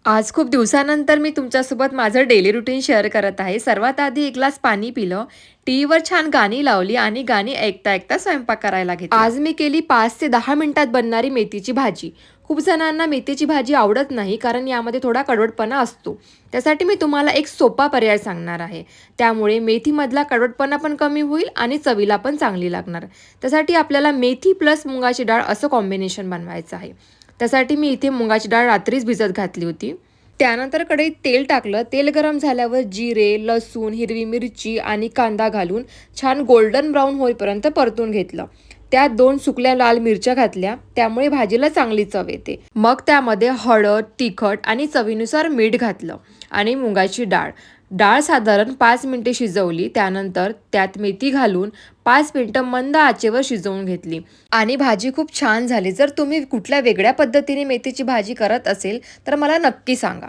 आज खूप दिवसानंतर मी तुमच्यासोबत माझं डेली रुटीन शेअर करत आहे. सर्वात आधी एक ग्लास पाणी पिलं, टीव्हीवर छान गाणी लावली आणि गाणी ऐकता-ऐकता स्वयंपाक करायला घेतला. आज मी केली 5 ते 10 मिनिटात बनणारी मेथीची भाजी. खूप जणांना मेथीची भाजी आवडत नाही कारण यामध्ये थोडा कडवटपणा असतो. त्यासाठी मी तुम्हाला एक सोपा पर्याय सांगणार आहे. त्यामुळे मेथीमधला कडवटपणा पण कमी होईल आणि चवीला पण चांगली लागणार. त्यासाठी आपल्याला मेथी प्लस मुगाची डाळ असं कॉम्बिनेशन बनवायचं आहे. त्यासाठी मी इथे मुगाची डाळ रात्रीच भिजत घातली होती. त्यानंतर कढईत तेल टाकलं. तेल गरम झाल्यावर जिरे, लसूण, हिरवी मिरची आणि कांदा घालून छान गोल्डन ब्राऊन होईपर्यंत परतून घेतलं. त्यात 2 सुकल्या लाल मिरच्या घातल्या, त्यामुळे भाजीला चांगली चव येते. मग त्यामध्ये हळद, तिखट आणि चवीनुसार मीठ घातलं आणि मुगाची डाळ. डाळ साधारण 5 मिनिटे शिजवली. त्यानंतर त्यात मेथी घालून 5 मिनिटं मंद आचेवर शिजवून घेतली आणि भाजी खूप छान झाली. जर तुम्ही कुठल्या वेगळ्या पद्धतीने मेथीची भाजी करत असेल तर मला नक्की सांगा.